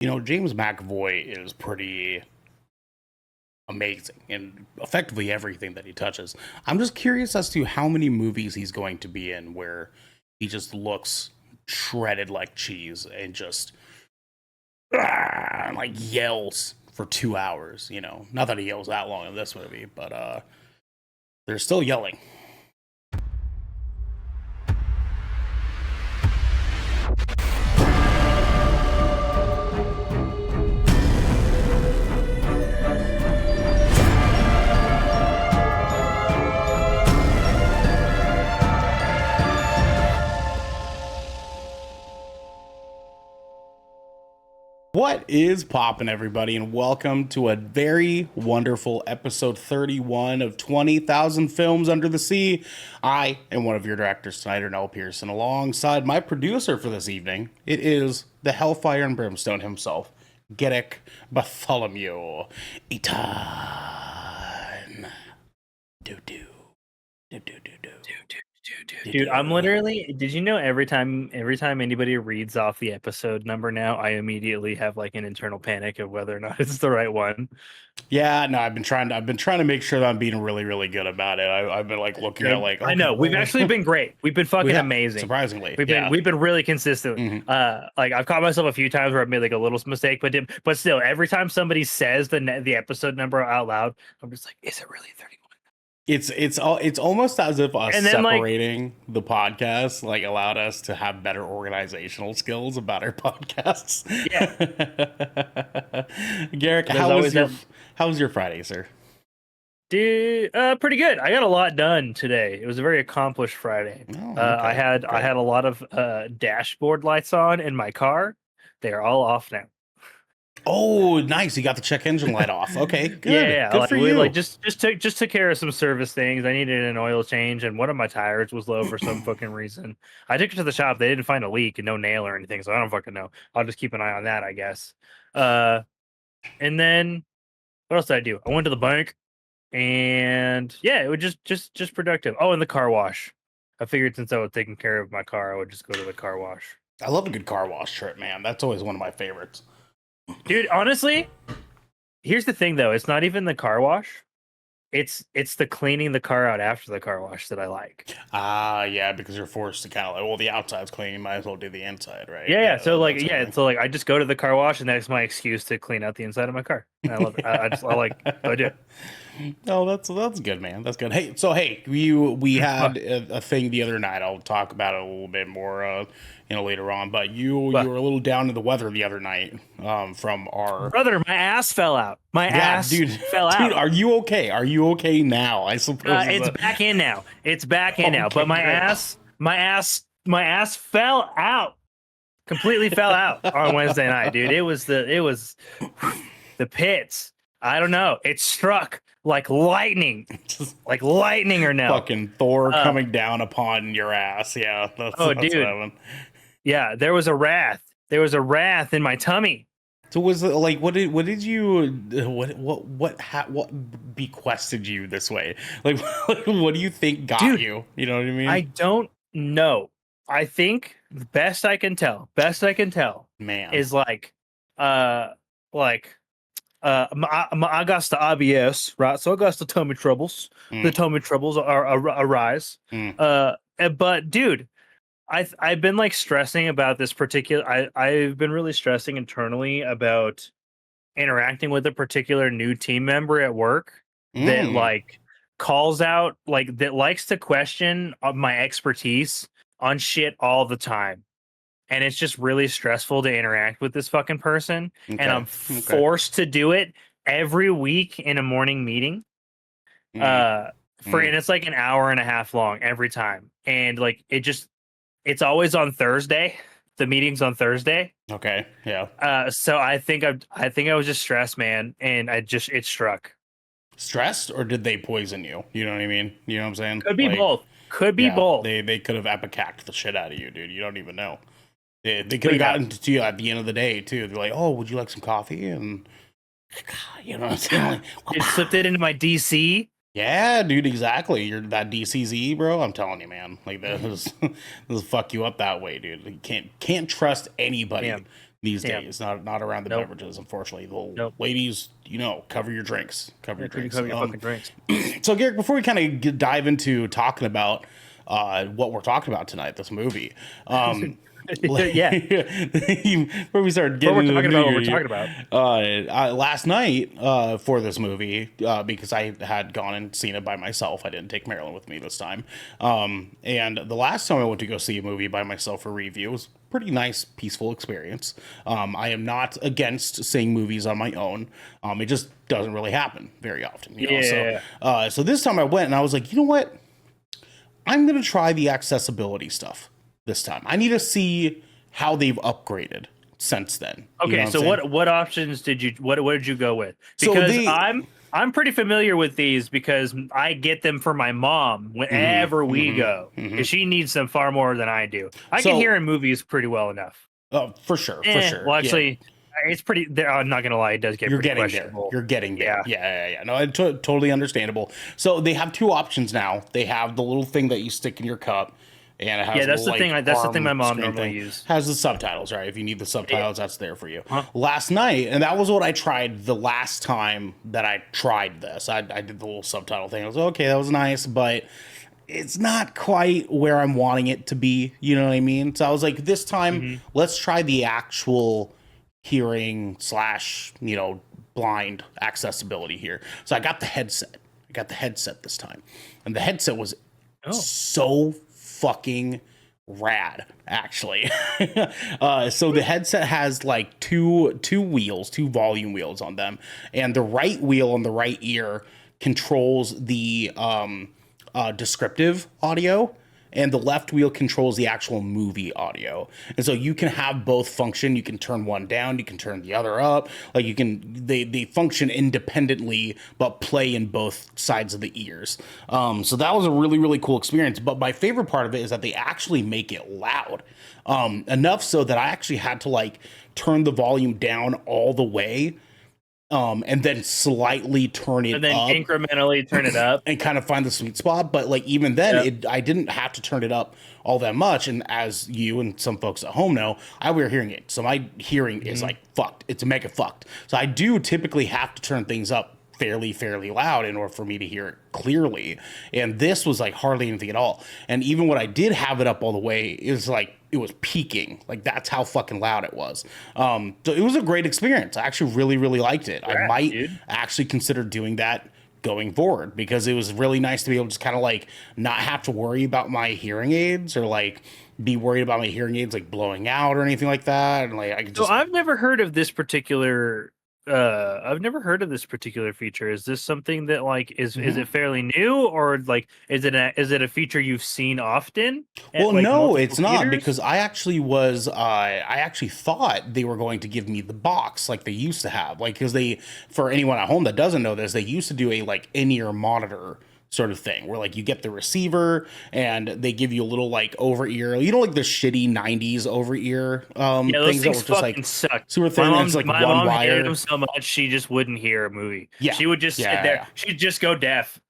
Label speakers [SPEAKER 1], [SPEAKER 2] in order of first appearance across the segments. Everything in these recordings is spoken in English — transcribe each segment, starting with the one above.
[SPEAKER 1] James McAvoy is pretty amazing in effectively everything that he touches. I'm just curious as to how many movies he's going to be in where he just looks shredded like cheese and just like yells for 2 hours. Not that he yells that long in this movie, but they're still yelling. What is poppin', everybody, and welcome to a very wonderful episode 31 of 20,000 Films Under the Sea. I am one of your directors tonight, Noel Pearson, alongside my producer for this evening. It is the Hellfire and Brimstone himself, Gerek Bartholomew. Ethan. Do-do. Do-do-do-do.
[SPEAKER 2] Dude, I'm literally. Did you know every time anybody reads off the episode number now, I immediately have like an internal panic of whether or not it's the right one.
[SPEAKER 1] Yeah, no, I've been trying to make sure that I'm being really, really good about it. I've been like looking at like.
[SPEAKER 2] I know we've actually been great. We've been fucking amazing.
[SPEAKER 1] Surprisingly,
[SPEAKER 2] we've been really consistent.
[SPEAKER 1] Mm-hmm.
[SPEAKER 2] Like I've caught myself a few times where I've made like a little mistake, but still, every time somebody says the episode number out loud, I'm just like, is it really 31?
[SPEAKER 1] It's almost as if us separating
[SPEAKER 2] like,
[SPEAKER 1] the podcast like allowed us to have better organizational skills about our podcasts.
[SPEAKER 2] Yeah.
[SPEAKER 1] Garrick, how was your Friday, sir?
[SPEAKER 2] Dude, pretty good. I got a lot done today. It was a very accomplished Friday.
[SPEAKER 1] Oh, okay.
[SPEAKER 2] I had a lot of dashboard lights on in my car. They are all off now.
[SPEAKER 1] Oh, nice! You got the check engine light off. Okay, good.
[SPEAKER 2] Yeah,
[SPEAKER 1] good for you.
[SPEAKER 2] Like just took care of some service things. I needed an oil change, and one of my tires was low for some fucking reason. I took it to the shop. They didn't find a leak and no nail or anything, so I don't fucking know. I'll just keep an eye on that, I guess. And then what else did I do? I went to the bank, and yeah, it was just productive. Oh, and the car wash. I figured since I was taking care of my car, I would just go to the car wash.
[SPEAKER 1] I love a good car wash trip, man. That's always one of my favorites.
[SPEAKER 2] Dude, honestly, here's the thing though. It's not even the car wash. It's the cleaning the car out after the car wash that I like.
[SPEAKER 1] Yeah, because you're forced to kind of like, well, the outside's clean, you might as well do the inside, right?
[SPEAKER 2] Yeah. So I just go to the car wash, and that's my excuse to clean out the inside of my car. And I love it. I do.
[SPEAKER 1] Oh, that's good, man. That's good. Hey, we had a thing the other night. I'll talk about it a little bit more, later on. But you were a little down to the weather the other night. From our
[SPEAKER 2] brother, my ass fell out. Fell out.
[SPEAKER 1] Dude, are you okay? Are you okay now? I suppose
[SPEAKER 2] it's back in now. It's back in now. But my ass fell out. Completely fell out on Wednesday night, dude. It was the pits. I don't know. It struck like lightning, or no.
[SPEAKER 1] Fucking Thor coming down upon your ass. Yeah. That's
[SPEAKER 2] dude. Yeah, there was a wrath. There was a wrath in my tummy.
[SPEAKER 1] So was it like what did you bequested you this way? Like what do you think got you? You know what I mean?
[SPEAKER 2] I don't know. I think the best I can tell,
[SPEAKER 1] man,
[SPEAKER 2] is I got the IBS, right? So I got the tummy troubles. The tummy troubles arise. But dude, I've been like stressing about this particular. I've been really stressing internally about interacting with a particular new team member at work that like calls out, like that likes to question my expertise on shit all the time. And it's just really stressful to interact with this fucking person. Okay. And I'm forced to do it every week in a morning meeting. And it's like an hour and a half long every time. And like it's always on Thursday. The meeting's on Thursday.
[SPEAKER 1] Okay. Yeah.
[SPEAKER 2] So I think I was just stressed, man, and it struck.
[SPEAKER 1] Stressed, or did they poison you? You know what I mean? You know what I'm saying?
[SPEAKER 2] Could be both. Could be both.
[SPEAKER 1] They could have epicacked the shit out of you, dude. You don't even know. They could have gotten to you at the end of the day too. They're like, "Oh, would you like some coffee?" And you know what I'm saying? Like,
[SPEAKER 2] it slipped it into my DC.
[SPEAKER 1] Yeah, dude, exactly. You're that DCZ, bro. I'm telling you, man. Like this will fuck you up that way, dude. You can't trust anybody these
[SPEAKER 2] Damn.
[SPEAKER 1] days. Not around the
[SPEAKER 2] Nope.
[SPEAKER 1] beverages, unfortunately. The
[SPEAKER 2] Nope.
[SPEAKER 1] ladies, cover your drinks. Cover
[SPEAKER 2] Yeah,
[SPEAKER 1] your
[SPEAKER 2] could you
[SPEAKER 1] drinks.
[SPEAKER 2] cover your fucking drinks?
[SPEAKER 1] So, Garrick, before we kind of dive into talking about what we're talking about tonight, this movie,
[SPEAKER 2] Yeah.
[SPEAKER 1] before we start
[SPEAKER 2] But
[SPEAKER 1] getting
[SPEAKER 2] we're
[SPEAKER 1] into the
[SPEAKER 2] talking about what
[SPEAKER 1] movie
[SPEAKER 2] we're
[SPEAKER 1] here,
[SPEAKER 2] talking about.
[SPEAKER 1] last night for this movie, because I had gone and seen it by myself, I didn't take Marilyn with me this time. And the last time I went to go see a movie by myself for review was a pretty nice, peaceful experience. I am not against seeing movies on my own. It just doesn't really happen very often,
[SPEAKER 2] Yeah.
[SPEAKER 1] So this time I went and I was like, you know what? I'm gonna try the accessibility stuff this time. I need to see how they've upgraded since then. You know
[SPEAKER 2] Okay,
[SPEAKER 1] I'm
[SPEAKER 2] so
[SPEAKER 1] saying?
[SPEAKER 2] what options did you what did you go with?
[SPEAKER 1] So
[SPEAKER 2] Because
[SPEAKER 1] they
[SPEAKER 2] I'm pretty familiar with these because I get them for my mom whenever we go because she needs them far more than I do. I can hear
[SPEAKER 1] so
[SPEAKER 2] in movies pretty well enough.
[SPEAKER 1] for sure.
[SPEAKER 2] Well,
[SPEAKER 1] Yeah.
[SPEAKER 2] actually, it's pretty. I'm not gonna lie, it does get
[SPEAKER 1] You're
[SPEAKER 2] pretty
[SPEAKER 1] getting there.
[SPEAKER 2] questionable.
[SPEAKER 1] You're getting there.
[SPEAKER 2] Yeah.
[SPEAKER 1] Yeah. No, totally understandable. So they have two options now. They have the little thing that you stick in your cup, and it has
[SPEAKER 2] Yeah,
[SPEAKER 1] a
[SPEAKER 2] that's
[SPEAKER 1] little,
[SPEAKER 2] the thing.
[SPEAKER 1] like,
[SPEAKER 2] That's the thing my
[SPEAKER 1] arm
[SPEAKER 2] mom
[SPEAKER 1] screen
[SPEAKER 2] normally
[SPEAKER 1] thing.
[SPEAKER 2] uses.
[SPEAKER 1] Has the subtitles, right? If you need the
[SPEAKER 2] Yeah.
[SPEAKER 1] subtitles, that's there for you.
[SPEAKER 2] Huh?
[SPEAKER 1] Last night, and that was what I tried the last time that I tried this. I did the little subtitle thing. I was like, okay, that was nice, but it's not quite where I'm wanting it to be. You know what I mean? So I was like, this time,
[SPEAKER 2] Hmm.
[SPEAKER 1] let's try the actual hearing slash, blind accessibility here. So I got the headset. I got the headset this time. And the headset was
[SPEAKER 2] Oh,
[SPEAKER 1] so fucking rad, actually. So the headset has like two wheels, two volume wheels on them, and the right wheel on the right ear controls the descriptive audio, and the left wheel controls the actual movie audio. And so you can have both function. You can turn one down, you can turn the other up. Like they function independently, but play in both sides of the ears. So that was a really, really cool experience. But my favorite part of it is that they actually make it loud. Enough so that I actually had to like turn the volume down all the way, and then slightly turn it
[SPEAKER 2] and then
[SPEAKER 1] up
[SPEAKER 2] incrementally turn it up.
[SPEAKER 1] and kind of find the sweet spot. But like even then,
[SPEAKER 2] Yep.
[SPEAKER 1] I didn't have to turn it up all that much. And as you and some folks at home know, I wear hearing aids, so my hearing is like fucked. It's mega fucked. So I do typically have to turn things up fairly loud in order for me to hear it clearly. And this was like hardly anything at all. And even when I did have it up all the way, it was like it was peaking. Like that's how fucking loud it was. So it was a great experience. I actually really liked it. I
[SPEAKER 2] Rad,
[SPEAKER 1] might
[SPEAKER 2] dude.
[SPEAKER 1] actually consider doing that going forward, because it was really nice to be able to just kind of like not have to worry about my hearing aids, or like be worried about my hearing aids like blowing out or anything like that. And like I could
[SPEAKER 2] So
[SPEAKER 1] just
[SPEAKER 2] I've never heard of this particular. I've never heard of this particular feature. Is this something that like is it fairly new, or like is it a feature you've seen often at
[SPEAKER 1] well,
[SPEAKER 2] like
[SPEAKER 1] no,
[SPEAKER 2] multiple
[SPEAKER 1] it's not,
[SPEAKER 2] theaters?
[SPEAKER 1] because I actually thought they were going to give me the box like they used to have. Like, because for anyone at home that doesn't know this, they used to do a like in-ear monitor sort of thing where like you get the receiver and they give you a little like over ear, like the shitty 90s over ear
[SPEAKER 2] Yeah, those
[SPEAKER 1] things that
[SPEAKER 2] things
[SPEAKER 1] were just
[SPEAKER 2] fucking
[SPEAKER 1] like
[SPEAKER 2] suck.
[SPEAKER 1] super thin, and it's like
[SPEAKER 2] My
[SPEAKER 1] one
[SPEAKER 2] mom hated
[SPEAKER 1] wire.
[SPEAKER 2] them so much she just wouldn't hear a movie.
[SPEAKER 1] Yeah.
[SPEAKER 2] She would just sit
[SPEAKER 1] Yeah,
[SPEAKER 2] there.
[SPEAKER 1] yeah.
[SPEAKER 2] She'd just go deaf.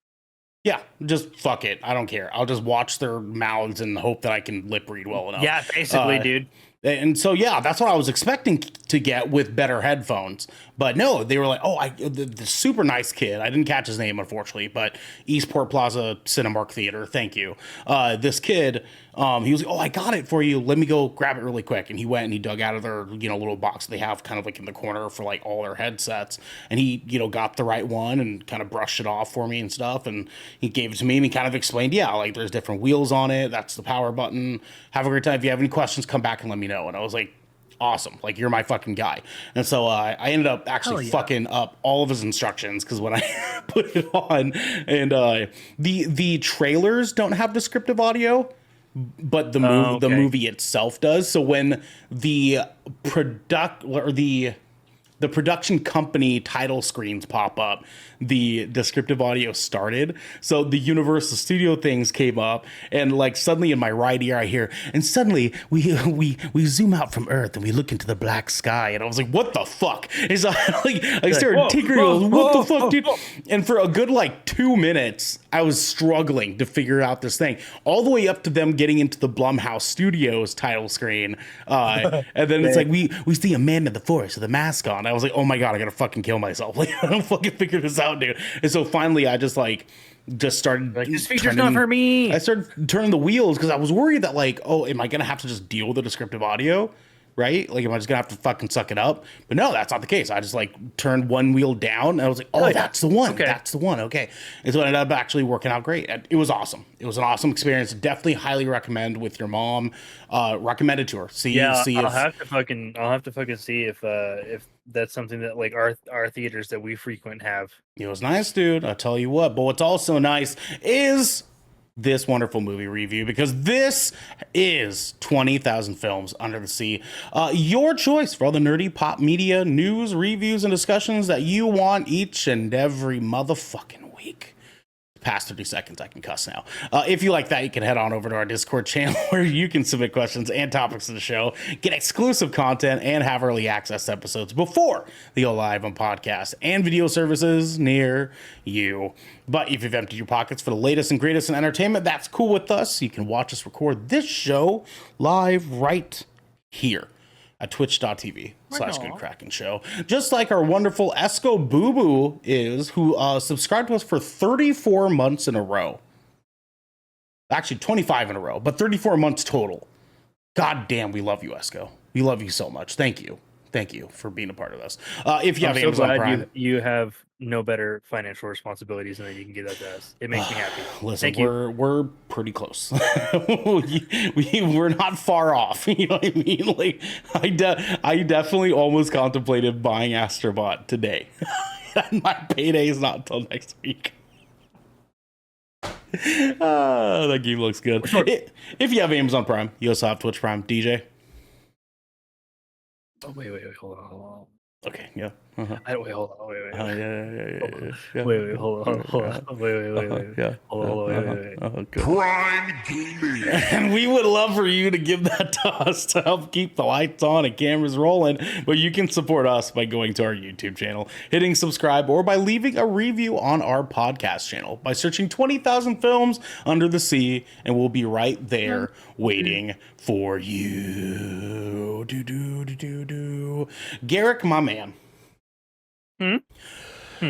[SPEAKER 1] Yeah, just fuck it. I don't care. I'll just watch their mouths and hope that I can lip read well enough.
[SPEAKER 2] Yeah, basically, dude.
[SPEAKER 1] And so, yeah, that's what I was expecting to get with better headphones. But no, they were like, oh, the super nice kid. I didn't catch his name, unfortunately, but Eastport Plaza Cinemark Theater. Thank you. This kid, he was like, oh, I got it for you. Let me go grab it really quick. And he went and he dug out of their, little box they have kind of like in the corner for like all their headsets. And he, got the right one and kind of brushed it off for me and stuff. And he gave it to me and he kind of explained, yeah, like there's different wheels on it. That's the power button. Have a great time. If you have any questions, come back and let me know. And I was like, awesome, like you're my fucking guy. And so I ended up actually fucking up all of his instructions, because when I put it on, and the trailers don't have descriptive audio, but the movie itself does. So when the product or the the production company title screens pop up, the descriptive audio started. So the Universal Studio things came up, and like suddenly in my right ear I hear, and suddenly we zoom out from Earth and we look into the black sky, and I was like, what the fuck? And so I started tinkering, what the fuck, dude? And for a good like 2 minutes, I was struggling to figure out this thing, all the way up to them getting into the Blumhouse Studios title screen, and then it's like we see a man in the forest with a mask on. I was like, oh my god, I gotta fucking kill myself. Like, I don't fucking figure this out, dude. And so finally, I just started
[SPEAKER 2] like, this feature's not for me.
[SPEAKER 1] I started turning the wheels because I was worried that like, oh, am I gonna have to just deal with the descriptive audio? Right? Like, am I just gonna have to fucking suck it up? But no, that's not the case. I just like turned one wheel down and I was like, oh, that's the one. Okay. That's the one. Okay. And so it ended up actually working out great. It was awesome. It was an awesome experience. Definitely highly recommend with your mom. Recommend it to her.
[SPEAKER 2] I'll have to fucking see if that's something that like our theaters that we frequent have.
[SPEAKER 1] It was nice, dude. I'll tell you what. But what's also nice is this wonderful movie review, because this is 20,000 Films Under the Sea. Your choice for all the nerdy pop media news, reviews, and discussions that you want each and every motherfucking week. Past 30 seconds, I can cuss now. If you like that, you can head on over to our Discord channel where you can submit questions and topics to the show, get exclusive content, and have early access to episodes before they go live on podcasts and video services near you. But if you've emptied your pockets for the latest and greatest in entertainment, that's cool with us. You can watch us record this show live right here at twitch.tv/Good Kraken Show. Just like our wonderful Esco Boo Boo is, who subscribed to us for 34 months in a row. Actually, 25 in a row, but 34 months total. God damn, we love you, Esco. We love you so much. Thank you. Thank you for being a part of this. If you have Amazon Prime,
[SPEAKER 2] you have no better financial responsibilities than you can give that to us. It makes me happy.
[SPEAKER 1] Listen, we're pretty close. We're not far off. You know what I mean? Like, I definitely almost contemplated buying Astrobot today. My payday is not until next week. That game looks good. If you have Amazon Prime, you also have Twitch Prime. DJ.
[SPEAKER 2] Oh, wait, hold on.
[SPEAKER 1] Okay, yeah.
[SPEAKER 2] Wait, hold on. Wait.
[SPEAKER 1] Yeah.
[SPEAKER 2] Wait, hold on. Wait.
[SPEAKER 1] Yeah.
[SPEAKER 2] Hold on.
[SPEAKER 1] Prime Gaming. And we would love for you to give that to us to help keep the lights on and cameras rolling. But you can support us by going to our YouTube channel, hitting subscribe, or by leaving a review on our podcast channel by searching 20,000 Films Under the Sea, and we'll be right there waiting for you. Garrick, my man.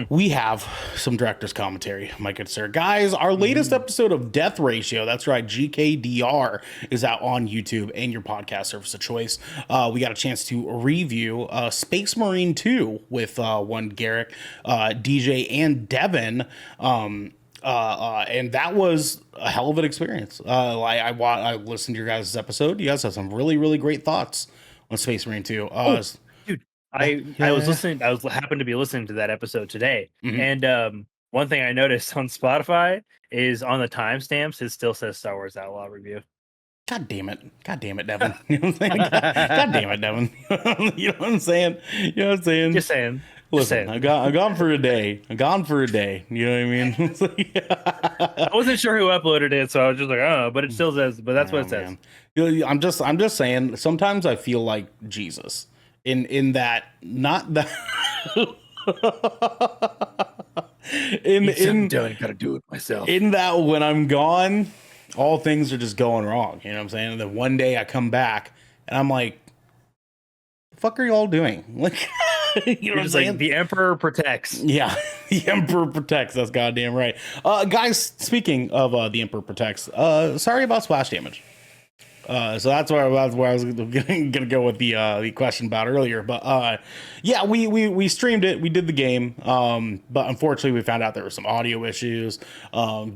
[SPEAKER 1] We have some director's commentary, my good sir. Guys, our latest episode of Death Ratio, that's right, GKDR, is out on YouTube and your podcast service of choice. We got a chance to review Space Marine 2 with one Garrick, DJ, and Devin. And that was a hell of an experience. I listened to your guys' episode. You guys have some really, really great thoughts on Space Marine 2.
[SPEAKER 2] Dude, I was listening. Happened to be listening to that episode today, and one thing I noticed on Spotify is on the timestamps, it still says Star Wars Outlaw Review.
[SPEAKER 1] God damn it, Devin. You know what I'm saying? God damn it, Devin. You know what I'm saying?
[SPEAKER 2] Just saying.
[SPEAKER 1] Listen, I'm gone for a day. You know what I mean?
[SPEAKER 2] I wasn't sure who uploaded it, so I was just like, oh, but it still says. But that's what it says.
[SPEAKER 1] Man. I'm just saying. Sometimes I feel like Jesus. In that, not that.
[SPEAKER 2] Gotta do it myself.
[SPEAKER 1] In that, when I'm gone, all things are just going wrong. You know what I'm saying? And then one day I come back and I'm like, "The fuck are you all doing?" Like, you know what I'm saying?
[SPEAKER 2] Like, the Emperor protects.
[SPEAKER 1] Yeah, the Emperor protects. That's goddamn right. Guys, speaking of the Emperor protects, sorry about splash damage. So that's where I was gonna go with the question about earlier. But yeah, we streamed it. We did the game. But unfortunately, we found out there were some audio issues.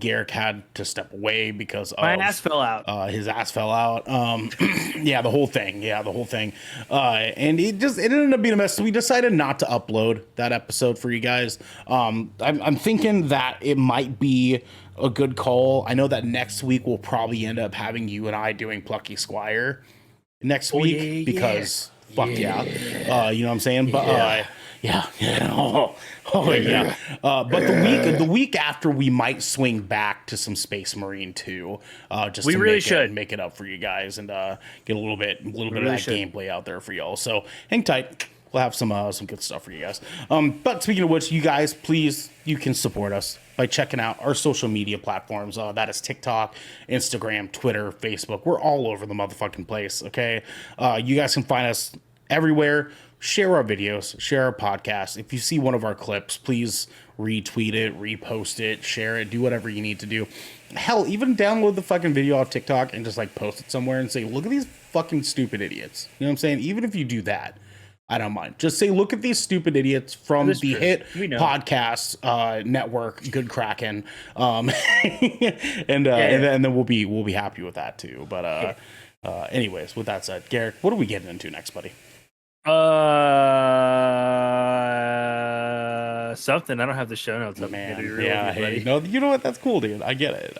[SPEAKER 1] Garrick had to step away because
[SPEAKER 2] my ass fell out.
[SPEAKER 1] His ass fell out. Yeah, the whole thing. And it ended up being a mess. So we decided not to upload that episode for you guys. I'm thinking that it might be a good call. I know that next week we'll probably end up having you and I doing Plucky Squire next week because fuck yeah. You know what I'm saying? But Yeah, yeah, yeah. But the week after, we might swing back to some Space Marine 2, just
[SPEAKER 2] We
[SPEAKER 1] to
[SPEAKER 2] really should.
[SPEAKER 1] make it up for you guys and get a little bit of
[SPEAKER 2] really
[SPEAKER 1] that
[SPEAKER 2] should.
[SPEAKER 1] gameplay out there for y'all. So hang tight. We'll have some good stuff for you guys. But speaking of which, you guys, please, you can support us by checking out our social media platforms. That is TikTok, Instagram, Twitter, Facebook. We're all over the motherfucking place. Okay, you guys can find us everywhere. Share our videos, share our podcast. If you see one of our clips, please retweet it, repost it, share it, do whatever you need to do. Hell, even download the fucking video off TikTok and just like post it somewhere and say, look at these fucking stupid idiots. You know what I'm saying? Even if you do that, I don't mind. Just say, look at these stupid idiots from the hit podcast network, Good Kraken, and then we'll be happy with that too. But anyways, with that said, Garrick, what are we getting into next, buddy?
[SPEAKER 2] Something. I don't have the show notes up.
[SPEAKER 1] Man, yeah, hey, no, you know what? That's cool, dude. I get it.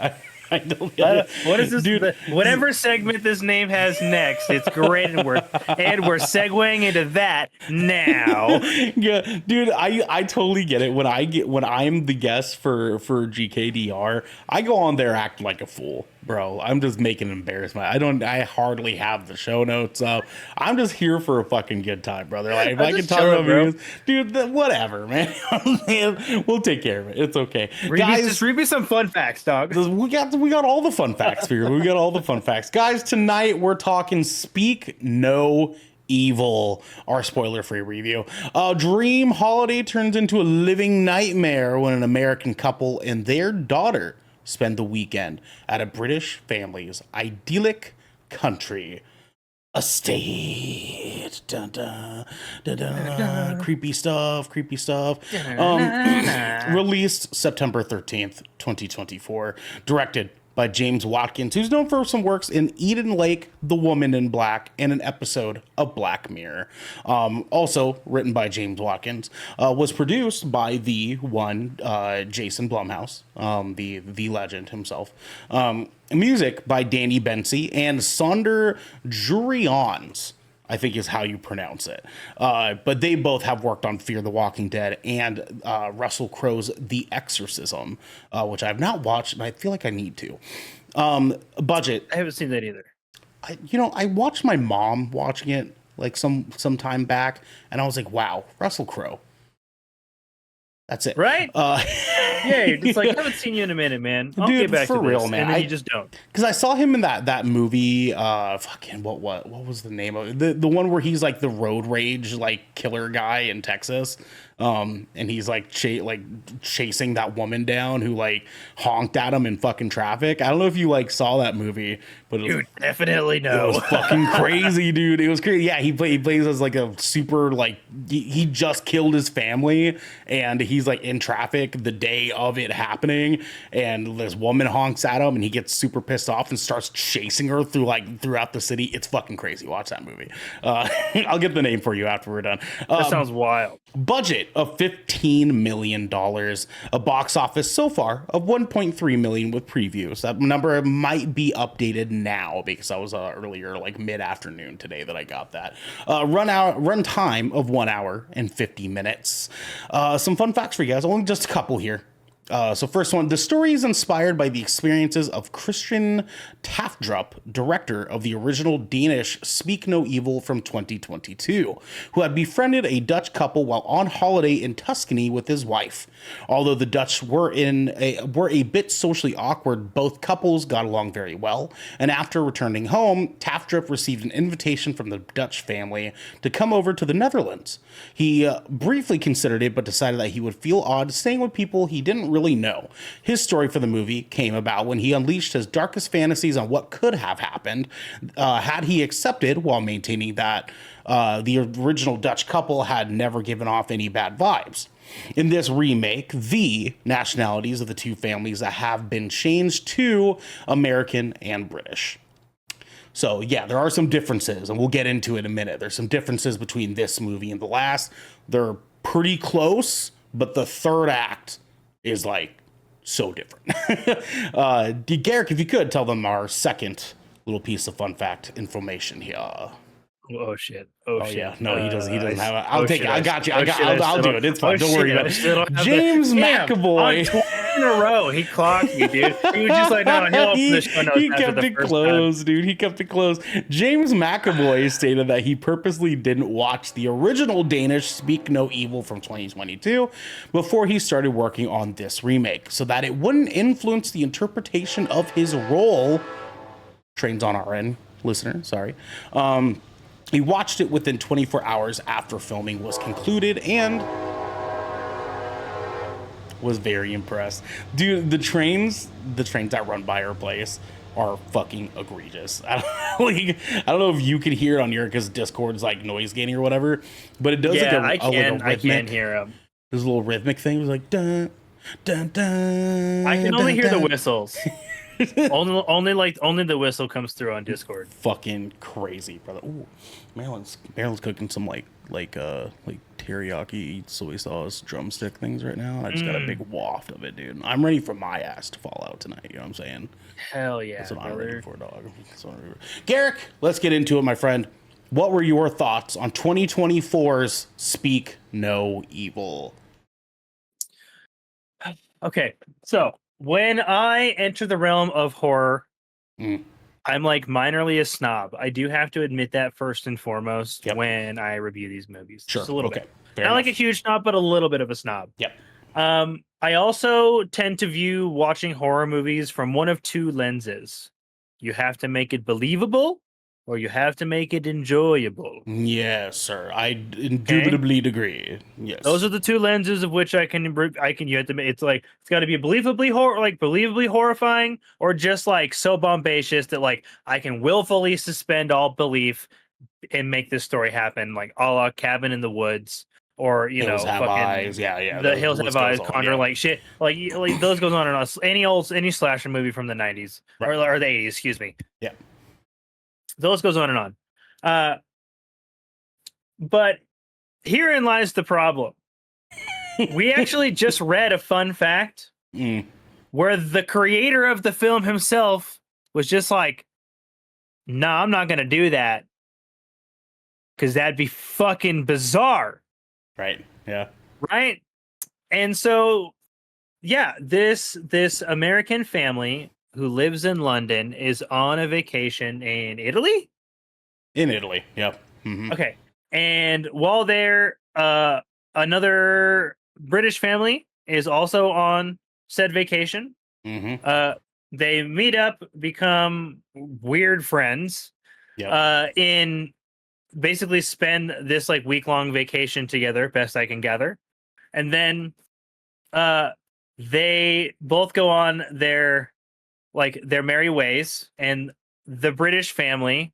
[SPEAKER 1] I don't
[SPEAKER 2] get it. What is this, dude? Whatever segment this name has next, it's great, and we're segueing into that now.
[SPEAKER 1] Yeah, dude, I totally get it. When I'm the guest for GKDR, I go on there acting like a fool. Bro, I'm just making an embarrassment. I hardly have the show notes up. I'm just here for a fucking good time, brother. Like, if I can talk about movies, dude, whatever, man. We'll take care of it. It's okay.
[SPEAKER 2] Guys, just read me some fun facts, dog.
[SPEAKER 1] We got all the fun facts for you. We got all the fun facts. Guys, tonight we're talking Speak No Evil, our spoiler-free review. A dream holiday turns into a living nightmare when an American couple and their daughter spend the weekend at a British family's idyllic country estate. Dun, dun, dun, dun, dun. Creepy stuff. Released September 13th, 2024. Directed by James Watkins, who's known for some works in Eden Lake, The Woman in Black, and an episode of Black Mirror. Also written by James Watkins, was produced by the one Jason Blumhouse, the legend himself. Music by Danny Bensi and Sonder Jurians, I think is how you pronounce it. But they both have worked on Fear the Walking Dead and Russell Crowe's The Exorcism, which I have not watched, and I feel like I need to. Budget.
[SPEAKER 2] I haven't seen that either.
[SPEAKER 1] I watched my mom watching it like some time back, and I was like, wow, Russell Crowe. That's it.
[SPEAKER 2] Right? Yeah, it's like, I haven't seen you in a minute, man. I'll get back
[SPEAKER 1] for
[SPEAKER 2] to
[SPEAKER 1] real,
[SPEAKER 2] this.
[SPEAKER 1] man.
[SPEAKER 2] And then you just don't.
[SPEAKER 1] Because I saw him in that movie, fucking what was the name of it? The one where he's like the road rage like killer guy in Texas. And he's like chasing that woman down who like honked at him in fucking traffic. I don't know if you like saw that movie, but
[SPEAKER 2] dude, definitely no.
[SPEAKER 1] It was fucking crazy, dude. It was crazy. Yeah, he plays as like a super like he just killed his family, and he's like in traffic the day of it happening, and this woman honks at him, and he gets super pissed off and starts chasing her throughout the city. It's fucking crazy. Watch that movie. I'll get the name for you after we're done.
[SPEAKER 2] That sounds wild.
[SPEAKER 1] Budget of $15 million, a box office so far of 1.3 million with previews. That number might be updated now because I was earlier, like mid-afternoon today that I got that. Run time of 1 hour and 50 minutes. Some fun facts for you guys, only just a couple here. So first one, the story is inspired by the experiences of Christian Tafdrup, director of the original Danish Speak No Evil from 2022, who had befriended a Dutch couple while on holiday in Tuscany with his wife. Although the Dutch were a bit socially awkward, both couples got along very well, and after returning home, Tafdrup received an invitation from the Dutch family to come over to the Netherlands. He briefly considered it, but decided that he would feel odd staying with people he didn't really know. His story for the movie came about when he unleashed his darkest fantasies on what could have happened had he accepted, while maintaining that the original Dutch couple had never given off any bad vibes. In this remake, the nationalities of the two families that have been changed to American and British. So yeah, there are some differences, and we'll get into it in a minute. There's some differences between this movie and the last. They're pretty close, but the third act is like so different. Garrick, if you could tell them our second little piece of fun fact information here.
[SPEAKER 2] Oh shit. Oh
[SPEAKER 1] Oh
[SPEAKER 2] shit.
[SPEAKER 1] yeah, no, he doesn't. He doesn't have it.
[SPEAKER 2] Oh
[SPEAKER 1] I'll take
[SPEAKER 2] shit.
[SPEAKER 1] it. I got you.
[SPEAKER 2] Oh shit.
[SPEAKER 1] I'll do it. It's fine. Don't worry about
[SPEAKER 2] I
[SPEAKER 1] it.
[SPEAKER 2] still don't have
[SPEAKER 1] James
[SPEAKER 2] Damn, on
[SPEAKER 1] McAvoy.
[SPEAKER 2] 20 in a row, he clocked me, dude. He was just like, no, he'll open the show notes
[SPEAKER 1] he
[SPEAKER 2] after
[SPEAKER 1] kept
[SPEAKER 2] the
[SPEAKER 1] it
[SPEAKER 2] first
[SPEAKER 1] closed, dude. He kept it closed. James McAvoy stated that he purposely didn't watch the original Danish Speak No Evil from 2022 before he started working on this remake, so that it wouldn't influence the interpretation of his role. Trains on our end, listener. Sorry. He watched it within 24 hours after filming was concluded and was very impressed. Dude, the trains that run by our place are fucking egregious. I don't know if you can hear it on your, because Discord's like noise gaining or whatever, but it does
[SPEAKER 2] Yeah,
[SPEAKER 1] like a rhythmic,
[SPEAKER 2] I can hear him.
[SPEAKER 1] There's a little rhythmic thing. It was like dun dun dun.
[SPEAKER 2] I can only
[SPEAKER 1] dun,
[SPEAKER 2] hear the
[SPEAKER 1] dun.
[SPEAKER 2] whistles. only the whistle comes through on Discord.
[SPEAKER 1] Fucking crazy, brother. Ooh, Marilyn's cooking some like teriyaki soy sauce drumstick things right now, and I just got a big waft of it, dude. I'm ready for my ass to fall out tonight. You know what I'm saying?
[SPEAKER 2] Hell yeah,
[SPEAKER 1] That's what
[SPEAKER 2] brother.
[SPEAKER 1] I'm ready for, dog. Garrick, let's get into it, my friend. What were your thoughts on 2024's Speak No Evil?
[SPEAKER 2] Okay, so when I enter the realm of horror, I'm like minorly a snob. I do have to admit that first and foremost when I review these movies.
[SPEAKER 1] Sure.
[SPEAKER 2] Just a little
[SPEAKER 1] Okay.
[SPEAKER 2] bit.
[SPEAKER 1] Fair
[SPEAKER 2] Not
[SPEAKER 1] enough.
[SPEAKER 2] like a huge snob, but a little bit of a snob.
[SPEAKER 1] Yep.
[SPEAKER 2] I also tend to view watching horror movies from one of two lenses. You have to make it believable, or you have to make it enjoyable.
[SPEAKER 1] Yes, sir. I indubitably agree. Yes.
[SPEAKER 2] Those are the two lenses of which I can you have to make. It's like it's got to be believably horrifying, or just like so bombacious that like I can willfully suspend all belief and make this story happen, like a la Cabin in the Woods, or
[SPEAKER 1] Hills Have
[SPEAKER 2] fucking
[SPEAKER 1] Eyes. Yeah.
[SPEAKER 2] The Hills Have Eyes, Conjuring, like shit, like those goes on and on. Any slasher movie from the 90s or the 80s, excuse me.
[SPEAKER 1] Yeah.
[SPEAKER 2] Those goes on and on. But herein lies the problem. We actually just read a fun fact where the creator of the film himself was just like, nah, I'm not going to do that because that'd be fucking bizarre.
[SPEAKER 1] Right. Yeah.
[SPEAKER 2] Right. And so, yeah, this American family who lives in London is on a vacation in Italy.
[SPEAKER 1] In Italy. Yep. Mm-hmm.
[SPEAKER 2] Okay. And while there, another British family is also on said vacation.
[SPEAKER 1] Mm-hmm.
[SPEAKER 2] They meet up, become weird friends, in basically spend this like week-long vacation together, best I can gather. And then they both go on their merry ways, and the British family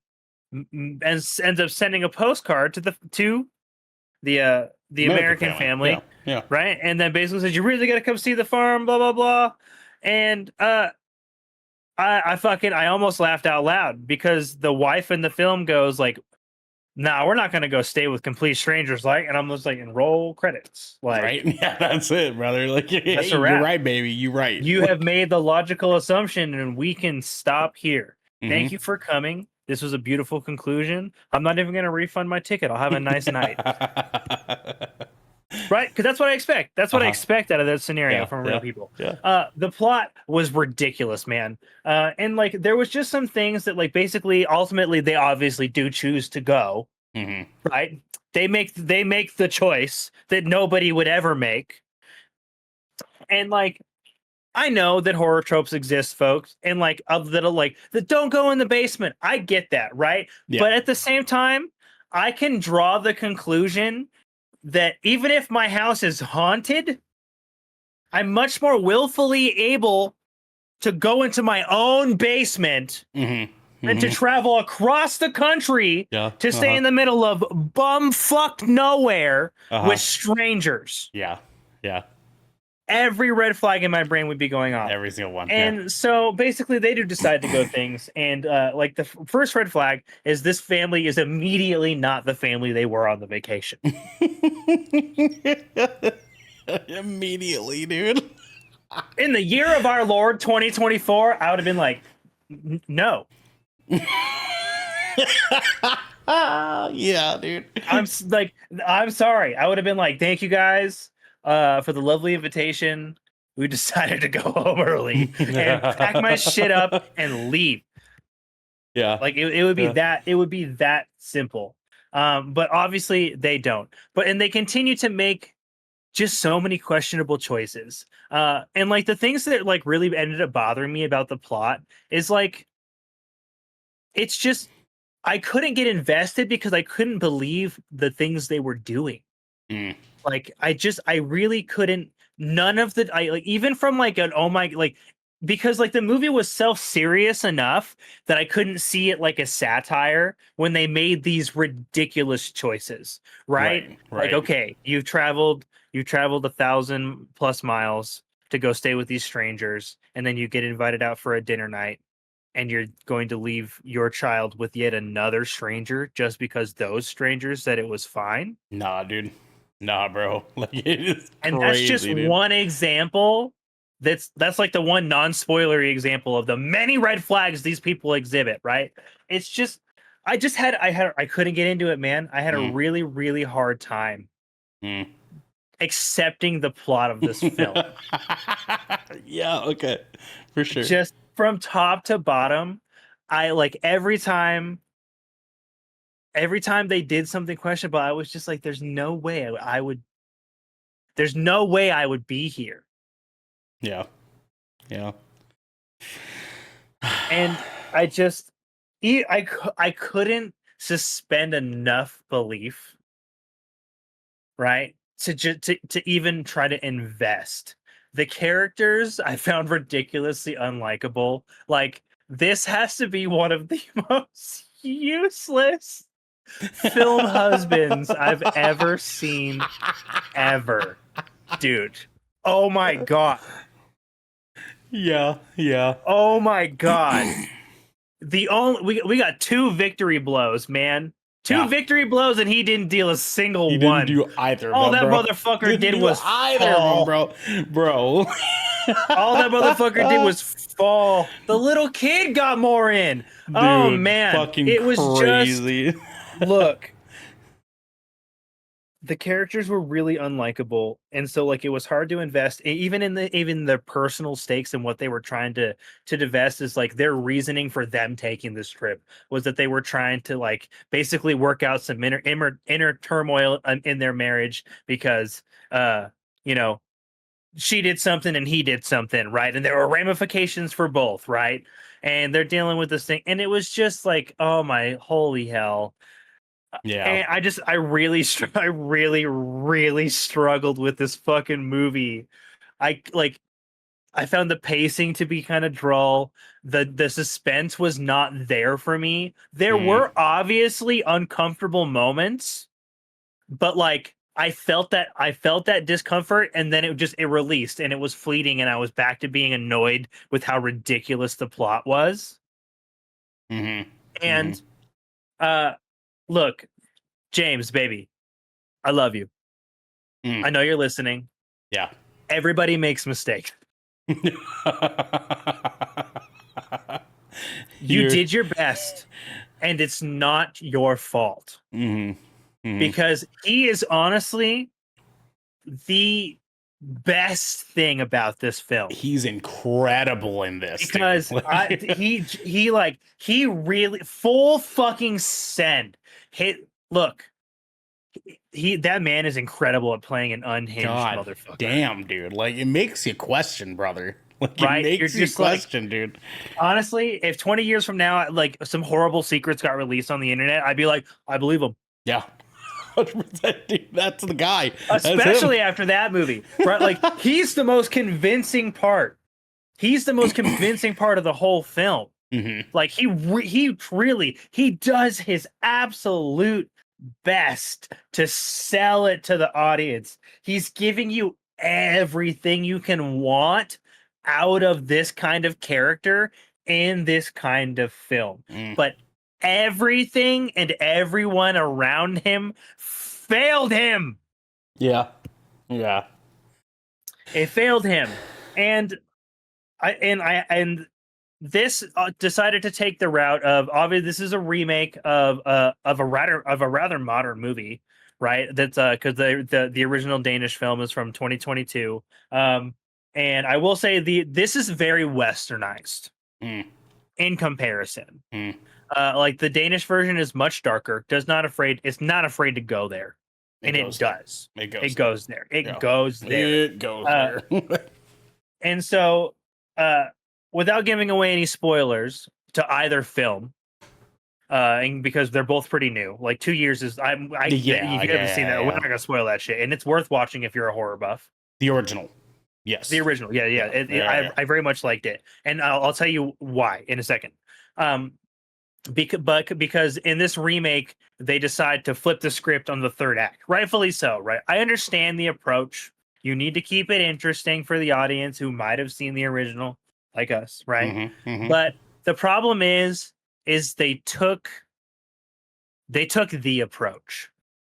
[SPEAKER 2] ends up sending a postcard to the American family.
[SPEAKER 1] Yeah.
[SPEAKER 2] Right. And then basically says, you really got to come see the farm, blah, blah, blah. And I almost laughed out loud because the wife in the film goes like, nah, we're not going to go stay with complete strangers. And I'm just like, and roll credits.
[SPEAKER 1] Right. Yeah, that's it, brother. Like,
[SPEAKER 2] that's
[SPEAKER 1] you're right, baby. You're right.
[SPEAKER 2] You have made the logical assumption and we can stop here. Thank you for coming. This was a beautiful conclusion. I'm not even going to refund my ticket. I'll have a nice night. Right? Because that's what I expect. That's what I expect out of that scenario from real people.
[SPEAKER 1] Yeah.
[SPEAKER 2] The plot was ridiculous, man. And like there was just some things that like basically ultimately they obviously do choose to go. Right? They make the choice that nobody would ever make. And like I know that horror tropes exist, folks, and like that don't go in the basement. I get that, right? Yeah. But at the same time, I can draw the conclusion that even if my house is haunted, I'm much more willfully able to go into my own basement than to travel across the country to stay in the middle of bumfuck nowhere with strangers.
[SPEAKER 1] Yeah.
[SPEAKER 2] Every red flag in my brain would be going off.
[SPEAKER 1] Every single one.
[SPEAKER 2] And so basically they do decide to go things. And like the first red flag is this family is immediately not the family they were on the vacation.
[SPEAKER 1] Immediately, dude.
[SPEAKER 2] In the year of our Lord 2024, I would have been like, no.
[SPEAKER 1] Yeah, dude.
[SPEAKER 2] Like, I'm sorry. I would have been like, thank you guys for the lovely invitation. We decided to go home early and pack my shit up and leave.
[SPEAKER 1] Yeah.
[SPEAKER 2] Like it would be
[SPEAKER 1] Yeah.
[SPEAKER 2] that simple. But obviously they don't. And they continue to make just so many questionable choices. And like the things that like really ended up bothering me about the plot is like it's just I couldn't get invested because I couldn't believe the things they were doing.
[SPEAKER 1] Mm.
[SPEAKER 2] Like I really couldn't. None of the I like even from like an oh my like because like the movie was self-serious enough that I couldn't see it like a satire when they made these ridiculous choices, right?
[SPEAKER 1] Right.
[SPEAKER 2] Like,
[SPEAKER 1] Right.
[SPEAKER 2] okay, you've traveled 1,000+ miles to go stay with these strangers, and then you get invited out for a dinner night, and you're going to leave your child with yet another stranger just because those strangers said it was fine.
[SPEAKER 1] Nah, dude. Nah, bro. Like it is
[SPEAKER 2] And that's just
[SPEAKER 1] crazy, dude.
[SPEAKER 2] one example. That's like the one non-spoilery example of the many red flags these people exhibit, right? It's just I couldn't get into it, man. I had a
[SPEAKER 1] Mm.
[SPEAKER 2] really, really hard time
[SPEAKER 1] Mm.
[SPEAKER 2] accepting the plot of this film.
[SPEAKER 1] Yeah, okay. For sure.
[SPEAKER 2] Just from top to bottom, I like every time they did something questionable, I was just like, there's no way I would be here.
[SPEAKER 1] Yeah. Yeah.
[SPEAKER 2] And I just I couldn't suspend enough belief, right? To even try to invest. The characters I found ridiculously unlikable. Like this has to be one of the most useless film husbands I've ever seen ever. Dude. Oh my god.
[SPEAKER 1] Yeah, yeah.
[SPEAKER 2] Oh my god. The only we got two victory blows, man. Two
[SPEAKER 1] Yeah.
[SPEAKER 2] victory blows, and he didn't deal a single
[SPEAKER 1] He didn't
[SPEAKER 2] one.
[SPEAKER 1] do either of
[SPEAKER 2] All
[SPEAKER 1] them,
[SPEAKER 2] that
[SPEAKER 1] bro.
[SPEAKER 2] motherfucker
[SPEAKER 1] Didn't
[SPEAKER 2] did
[SPEAKER 1] do
[SPEAKER 2] was
[SPEAKER 1] either of them,
[SPEAKER 2] fall.
[SPEAKER 1] bro. Bro.
[SPEAKER 2] All that motherfucker did was fall. The little kid got more in. Oh
[SPEAKER 1] Dude,
[SPEAKER 2] man,
[SPEAKER 1] fucking
[SPEAKER 2] it was just
[SPEAKER 1] crazy.
[SPEAKER 2] look. The characters were really unlikable, and so like it was hard to invest even in the personal stakes and what they were trying to divest is like their reasoning for them taking this trip was that they were trying to like basically work out some inner turmoil in their marriage because uh you know she did something and he did something, right? And there were ramifications for both, right? And they're dealing with this thing, and it was just like, oh my holy hell.
[SPEAKER 1] Yeah.
[SPEAKER 2] And I really, I really, really struggled with this fucking movie. I like, I found the pacing to be kind of dull. The suspense was not there for me. There
[SPEAKER 1] Mm.
[SPEAKER 2] were obviously uncomfortable moments, but like I felt that discomfort, and then it released, and it was fleeting, and I was back to being annoyed with how ridiculous the plot was.
[SPEAKER 1] Mm-hmm. Mm-hmm.
[SPEAKER 2] And uh, look, James, baby, I love you.
[SPEAKER 1] Mm.
[SPEAKER 2] I know you're listening.
[SPEAKER 1] Yeah.
[SPEAKER 2] Everybody makes mistakes. You
[SPEAKER 1] You're.
[SPEAKER 2] did your best, and it's not your fault
[SPEAKER 1] Mm-hmm. Mm-hmm.
[SPEAKER 2] because he is honestly the best thing about this film.
[SPEAKER 1] He's incredible in this, dude.
[SPEAKER 2] Because he really full fucking send. Hit look, he that man is incredible at playing an unhinged
[SPEAKER 1] God
[SPEAKER 2] motherfucker.
[SPEAKER 1] damn, dude. Like it makes you question, brother. Like it
[SPEAKER 2] Right? You're
[SPEAKER 1] makes you
[SPEAKER 2] just like
[SPEAKER 1] question, dude.
[SPEAKER 2] honestly, if 20 years from now, like some horrible secrets got released on the internet, I'd be like, I believe him.
[SPEAKER 1] Yeah. 100%, dude. That's the guy. That's him.
[SPEAKER 2] Especially after that movie, right? Like he's the most convincing part. He's the most convincing part of the whole film.
[SPEAKER 1] Mm-hmm.
[SPEAKER 2] Like he does his absolute best to sell it to the audience. He's giving you everything you can want out of this kind of character in this kind of film.
[SPEAKER 1] Mm.
[SPEAKER 2] But everything and everyone around him failed him.
[SPEAKER 1] Yeah. Yeah.
[SPEAKER 2] It failed him. And this decided to take the route of, obviously this is a remake of a rather modern movie, right? That's because the original Danish film is from 2022. And I will say this is very westernized
[SPEAKER 1] Mm.
[SPEAKER 2] in comparison.
[SPEAKER 1] Mm.
[SPEAKER 2] Like the Danish version is much darker. It's not afraid to go there, and it does. It goes there. It goes there.
[SPEAKER 1] It goes there.
[SPEAKER 2] And so, without giving away any spoilers to either film, and because they're both pretty new, like 2 years is if you haven't seen that, we're not gonna spoil that shit, and it's worth watching if you're a horror buff.
[SPEAKER 1] The original, yes,
[SPEAKER 2] the original, I very much liked it, and I'll tell you why in a second. Because in this remake they decide to flip the script on the third act, rightfully so, right? I understand the approach. You need to keep it interesting for the audience who might have seen the original, like us, right? But the problem is they took the approach,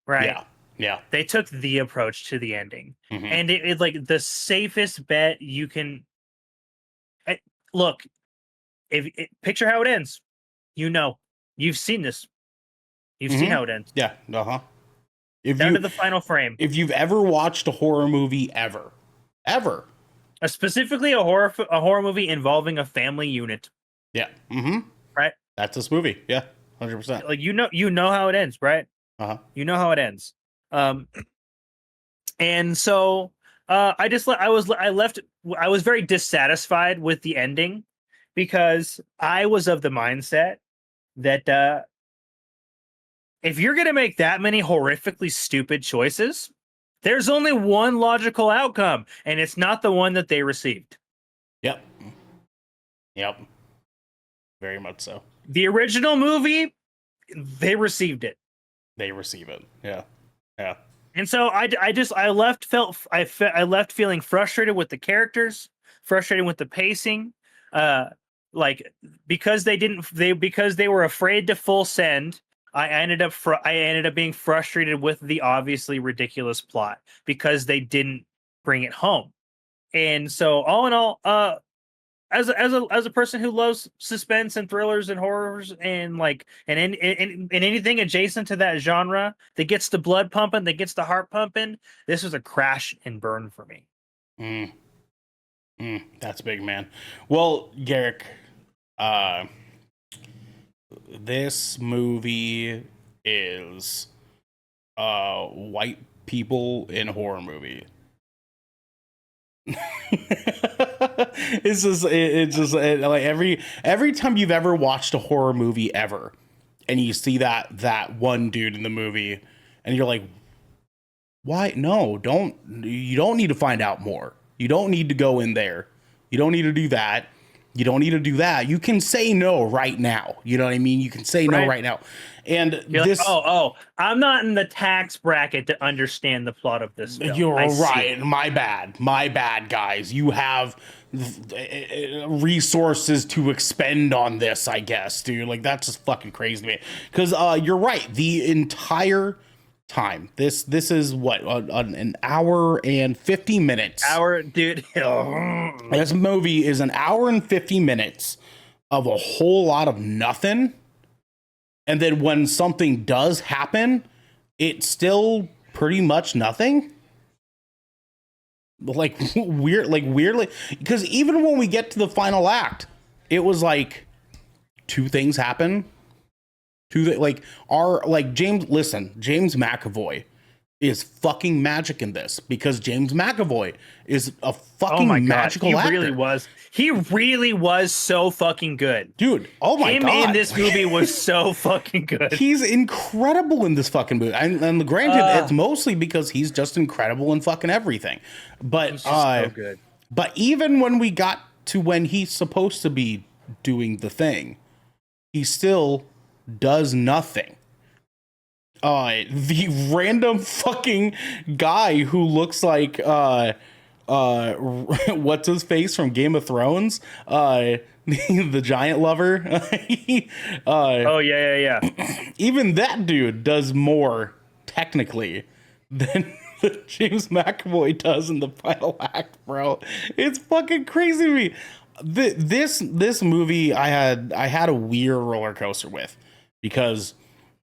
[SPEAKER 2] right?
[SPEAKER 1] Yeah.
[SPEAKER 2] They took the approach to the ending, and it's like the safest bet you can. Look, picture how it ends. You've seen this. You've seen how it ends.
[SPEAKER 1] Yeah.
[SPEAKER 2] Down to the final frame.
[SPEAKER 1] If you've ever watched a horror movie ever,
[SPEAKER 2] specifically a horror movie involving a family unit.
[SPEAKER 1] Yeah.
[SPEAKER 2] Right.
[SPEAKER 1] That's this movie. Yeah. 100%.
[SPEAKER 2] Like you know how it ends, right? You know how it ends. And so I was very dissatisfied with the ending because I was of the mindset that if you're going to make that many horrifically stupid choices, there's only one logical outcome, and it's not the one that they received.
[SPEAKER 1] Yep. Very much so.
[SPEAKER 2] The original movie, they received it.
[SPEAKER 1] They receive it. Yeah.
[SPEAKER 2] And so I left feeling frustrated with the characters, frustrated with the pacing, because they were afraid to full send. I ended up being frustrated with the obviously ridiculous plot because they didn't bring it home. And so all in all, as a person who loves suspense and thrillers and horrors and anything adjacent to that genre that gets the blood pumping, that gets the heart pumping, this was a crash and burn for me.
[SPEAKER 1] That's big, man. Well, Garrick, this movie is white people in horror movie. It's just like every time you've ever watched a horror movie ever, and you see that one dude in the movie, and you're like, why? No, you don't need to find out more. You don't need to go in there. You don't need to do that. You don't need to do that. You can say no right now. You know what I mean? You can say no right now. And
[SPEAKER 2] you're this, like, I'm not in the tax bracket to understand the plot of this film.
[SPEAKER 1] You're right. My bad, guys. You have resources to expend on this, I guess, dude. Like, that's just fucking crazy to me. Because you're right. The entire time, this is what, an hour and 50 minutes.
[SPEAKER 2] Dude.
[SPEAKER 1] This movie is an hour and 50 minutes of a whole lot of nothing. And then when something does happen, it's still pretty much nothing. Weirdly, because even when we get to the final act, it was like two things happen. James McAvoy is fucking magic in this, because James McAvoy is a fucking magical actor.
[SPEAKER 2] He really was so fucking good.
[SPEAKER 1] Dude, oh my God.
[SPEAKER 2] Him in this movie was so fucking good.
[SPEAKER 1] He's incredible in this fucking movie. And granted, it's mostly because he's just incredible in fucking everything. But
[SPEAKER 2] he's just so good.
[SPEAKER 1] But even when we got to when he's supposed to be doing the thing, he still does nothing. The random fucking guy who looks like what's his face from Game of Thrones, the giant lover.
[SPEAKER 2] Oh yeah.
[SPEAKER 1] Even that dude does more technically than James McAvoy does in the final act, bro. It's fucking crazy to me. This movie I had a weird roller coaster with, because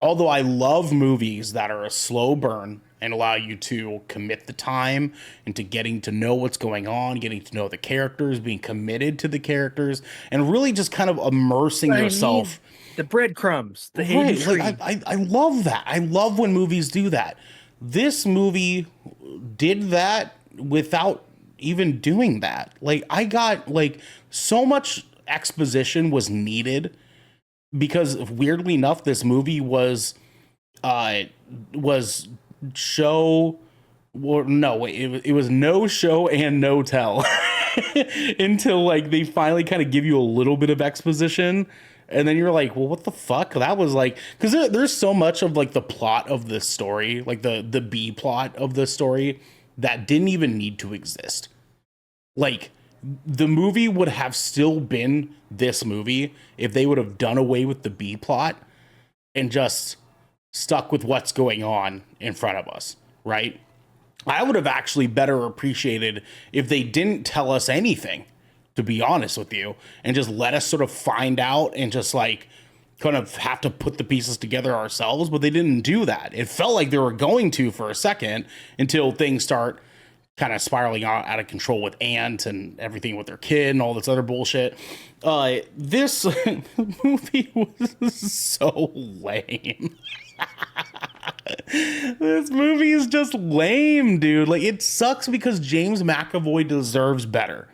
[SPEAKER 1] although I love movies that are a slow burn and allow you to commit the time into getting to know what's going on, getting to know the characters, being committed to the characters, and really just kind of immersing
[SPEAKER 2] I
[SPEAKER 1] yourself.
[SPEAKER 2] need the breadcrumbs, the
[SPEAKER 1] Right. Like
[SPEAKER 2] intrigue.
[SPEAKER 1] I love that. I love when movies do that. This movie did that without even doing that. Like I got like so much exposition was needed, because weirdly enough, this movie uh was show well, no, wait, it was no show and no tell until like they finally kind of give you a little bit of exposition, and then you're like, well, what the fuck? That was like, because there's so much of like the plot of the story, like the B plot of the story, that didn't even need to exist. Like the movie would have still been this movie if they would have done away with the B plot and just stuck with what's going on in front of us, right? I would have actually better appreciated if they didn't tell us anything, to be honest with you, and just let us sort of find out and just like kind of have to put the pieces together ourselves. But they didn't do that. It felt like they were going to for a second, until things start kind of spiraling out of control with Ant and everything with their kid and all this other bullshit. This movie was so lame. This movie is just lame, dude. Like, it sucks because James McAvoy deserves better.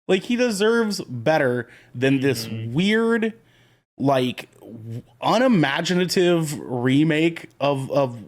[SPEAKER 1] Like, he deserves better than this weird, like, unimaginative remake of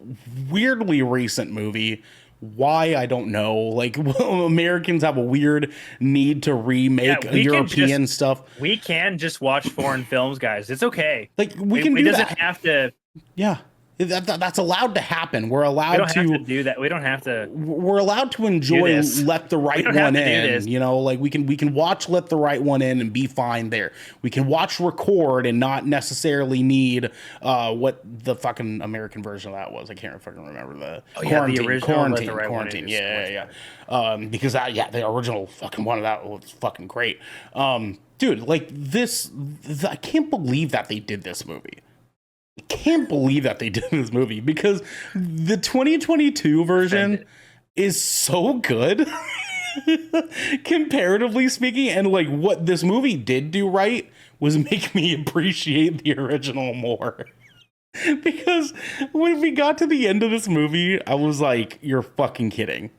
[SPEAKER 1] weirdly recent movie. Why, I don't know. Like, Americans have a weird need to remake European stuff.
[SPEAKER 2] We can just watch foreign films, guys. It's okay.
[SPEAKER 1] Like, we can do
[SPEAKER 2] it doesn't
[SPEAKER 1] that.
[SPEAKER 2] have to.
[SPEAKER 1] Yeah. That's allowed to happen. We're allowed
[SPEAKER 2] We don't
[SPEAKER 1] to,
[SPEAKER 2] have to do that. We don't have to.
[SPEAKER 1] we're allowed to enjoy
[SPEAKER 2] this.
[SPEAKER 1] Let the Right
[SPEAKER 2] don't have
[SPEAKER 1] One
[SPEAKER 2] to do
[SPEAKER 1] In.
[SPEAKER 2] this.
[SPEAKER 1] You know, like we can watch Let the Right One In and be fine there. We can watch Record and not necessarily need what the fucking American version of that was. I can't fucking remember the
[SPEAKER 2] the original Let the Right One In
[SPEAKER 1] quarantine.
[SPEAKER 2] is
[SPEAKER 1] Yeah. Because the original fucking one of that was fucking great. Dude, like I can't believe that they did this movie. Can't believe that they did this movie, because the 2022 version is so good comparatively speaking, and like what this movie did do right was make me appreciate the original more. Because when we got to the end of this movie, I was like, you're fucking kidding.